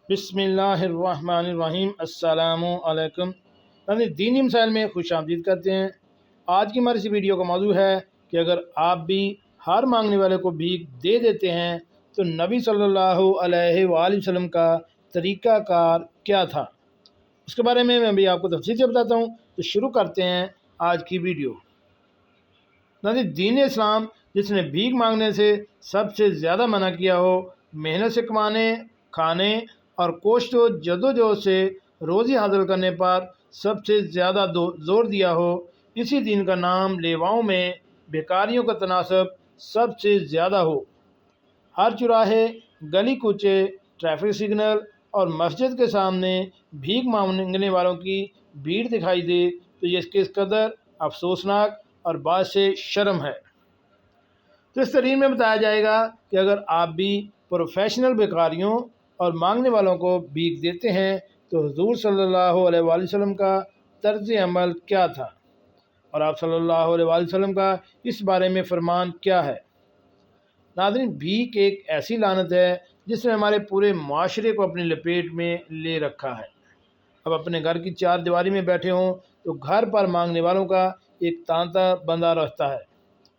بسم اللہ الرحمن الرحیم۔ السلام علیکم۔ دینی مسائل میں خوش آمدید کرتے ہیں۔ آج کی ہماری اس ویڈیو کا موضوع ہے کہ اگر آپ بھی ہر مانگنے والے کو بھیک دے دیتے ہیں تو نبی صلی اللہ علیہ وآلہ وسلم کا طریقہ کار کیا تھا، اس کے بارے میں بھی آپ کو تفصیل سے بتاتا ہوں۔ تو شروع کرتے ہیں آج کی ویڈیو۔ دین اسلام جس نے بھیک مانگنے سے سب سے زیادہ منع کیا ہو، محنت سے کمانے، کھانے اور کوشش و جدوجہد سے روزی حاصل کرنے پر سب سے زیادہ زور دیا ہو، اسی دین کا نام لیواؤں میں بھکاریوں کا تناسب سب سے زیادہ ہو۔ ہر چوراہے، گلی کوچے، ٹریفک سگنل اور مسجد کے سامنے بھیک مانگنے والوں کی بھیڑ دکھائی دے تو یہ کس قدر افسوسناک اور باعث شرم ہے۔ تو اس تقریر میں بتایا جائے گا کہ اگر آپ بھی پروفیشنل بھکاریوں اور مانگنے والوں کو بھیک دیتے ہیں تو حضور صلی اللہ علیہ وآلہ وسلم کا طرز عمل کیا تھا، اور آپ صلی اللہ علیہ وآلہ وسلم کا اس بارے میں فرمان کیا ہے۔ ناظرین، بھیک ایک ایسی لعنت ہے جس نے ہمارے پورے معاشرے کو اپنی لپیٹ میں لے رکھا ہے۔ اب اپنے گھر کی چار دیواری میں بیٹھے ہوں تو گھر پر مانگنے والوں کا ایک تانتا بندہ رہتا ہے،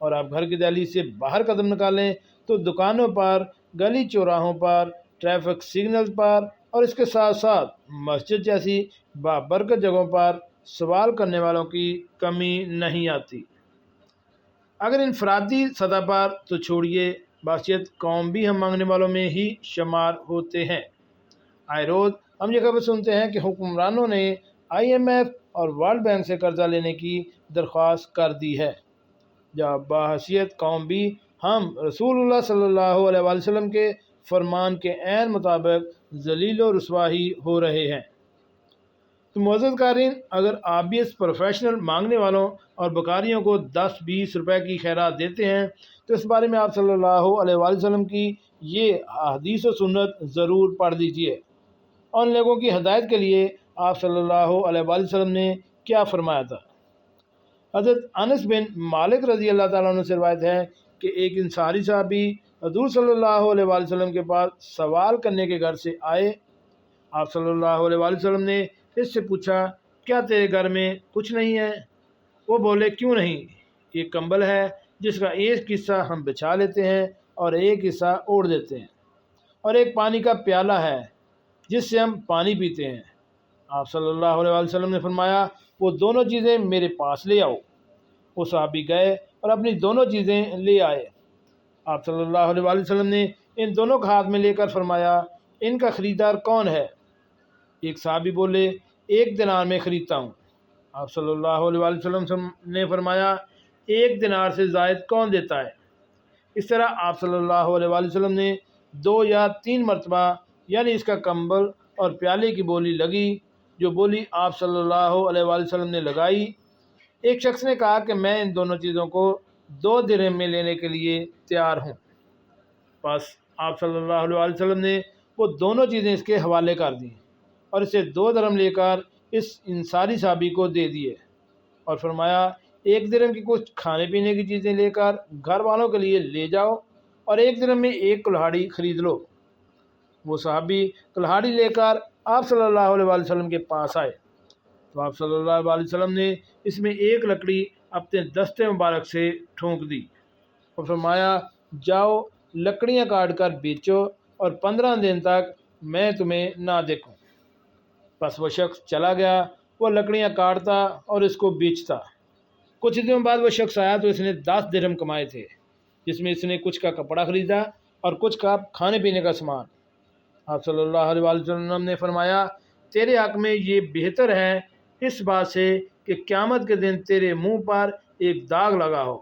اور آپ گھر کی دہلیز سے باہر قدم نکالیں تو دکانوں پر، گلی چوراہوں پر، ٹریفک سگنل پر اور اس کے ساتھ ساتھ مسجد جیسی بابرکت جگہوں پر سوال کرنے والوں کی کمی نہیں آتی۔ اگر انفرادی سطح پر تو چھوڑیے، باشیت قوم بھی ہم مانگنے والوں میں ہی شمار ہوتے ہیں۔ آئے روز ہم یہ خبر سنتے ہیں کہ حکمرانوں نے IMF اور ورلڈ بینک سے قرضہ لینے کی درخواست کر دی ہے، جب بحیثیت قوم بھی ہم رسول اللہ صلی اللہ علیہ وآلہ وسلم کے فرمان کے عین مطابق ذلیل و رسوا ہی ہو رہے ہیں۔ تو معزز قارئین، اگر آپ بھی اس پروفیشنل مانگنے والوں اور بکاریوں کو 10-20 روپے کی خیرات دیتے ہیں تو اس بارے میں آپ صلی اللہ علیہ وآلہ وسلم کی یہ حدیث و سنت ضرور پڑھ لیجئے، اور ان لوگوں کی ہدایت کے لیے آپ صلی اللہ علیہ وآلہ وسلم نے کیا فرمایا تھا۔ حضرت انس بن مالک رضی اللہ تعالیٰ عنہ سے روایت ہے کہ ایک انصاری صحابی حضور صلی اللہ علیہ وآلہ وسلم کے پاس سوال کرنے کے گھر سے آئے۔ آپ صلی اللہ علیہ وآلہ وسلم نے اس سے پوچھا، کیا تیرے گھر میں کچھ نہیں ہے؟ وہ بولے، کیوں نہیں، ایک کمبل ہے جس کا ایک حصہ ہم بچھا لیتے ہیں اور ایک حصہ اوڑھ دیتے ہیں، اور ایک پانی کا پیالہ ہے جس سے ہم پانی پیتے ہیں۔ آپ صلی اللہ علیہ وآلہ وسلم نے فرمایا، وہ دونوں چیزیں میرے پاس لے آؤ۔ وہ صحابی گئے اور اپنی دونوں چیزیں لے آئے۔ آپ صلی اللہ علیہ وآلہ وسلم نے ان دونوں کو ہاتھ میں لے کر فرمایا، ان کا خریدار کون ہے؟ ایک صحابی بولے، 1 دینار میں خریدتا ہوں۔ آپ صلی اللہ علیہ وآلہ وسلم نے فرمایا، 1 دینار سے زائد کون دیتا ہے؟ اس طرح آپ صلی اللہ علیہ وآلہ وسلم نے 2 یا 3 مرتبہ یعنی اس کا کمبل اور پیالے کی بولی لگی۔ جو بولی آپ صلی اللہ علیہ وآلہ وسلم نے لگائی، ایک شخص نے کہا کہ میں ان دونوں چیزوں کو 2 درہم میں لینے کے لیے تیار ہوں۔ بس آپ صلی اللہ علیہ وآلہ وسلم نے وہ دونوں چیزیں اس کے حوالے کر دیں اور اسے 2 درہم لے کر اس انصاری صحابی کو دے دیے، اور فرمایا، 1 درہم کی کچھ کھانے پینے کی چیزیں لے کر گھر والوں کے لیے لے جاؤ، اور 1 درہم میں 1 کلہاڑی خرید لو۔ وہ صحابی کلہاڑی لے کر آپ صلی اللہ علیہ وآلہ وسلم کے پاس آئے تو آپ صلی اللہ علیہ وسلم نے اس میں 1 لکڑی اپنے دستے مبارک سے ٹھونک دی اور فرمایا، جاؤ لکڑیاں کاٹ کر بیچو اور 15 دن تک میں تمہیں نہ دیکھوں۔ بس وہ شخص چلا گیا، وہ لکڑیاں کاٹتا اور اس کو بیچتا۔ کچھ دنوں بعد وہ شخص آیا تو اس نے 10 درہم کمائے تھے، جس میں اس نے کچھ کا کپڑا خریدا اور کچھ کا کھانے پینے کا سامان۔ آپ صلی اللہ علیہ وآلہ وسلم نے فرمایا، تیرے حق میں یہ بہتر ہے اس بات سے کہ قیامت کے دن تیرے منہ پر ایک داغ لگا ہو۔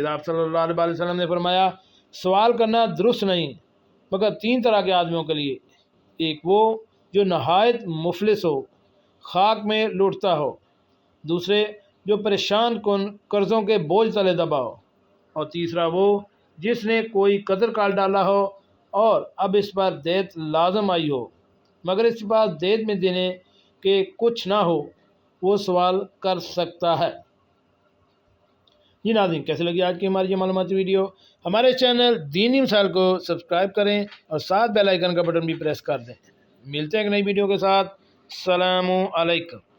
آپ صلی اللہ علیہ وآلہ وسلم نے فرمایا، سوال کرنا درست نہیں مگر 3 طرح کے آدمیوں کے لیے، ایک وہ جو نہایت مفلس ہو، خاک میں لوٹتا ہو، دوسرے جو پریشان کن قرضوں کے بوجھ تلے دبا ہو، اور تیسرا وہ جس نے کوئی قدر کال ڈالا ہو اور اب اس پر دیت لازم آئی ہو مگر اس کے پاس دیت میں دینے کے کچھ نہ ہو، وہ سوال کر سکتا ہے۔ جی ناظرین، کیسے لگی آج کی ہماری یہ معلوماتی ویڈیو؟ ہمارے چینل دینی مسائل کو سبسکرائب کریں اور ساتھ بیل آئیکن کا بٹن بھی پریس کر دیں۔ ملتے ہیں ایک نئی ویڈیو کے ساتھ۔ السلام علیکم۔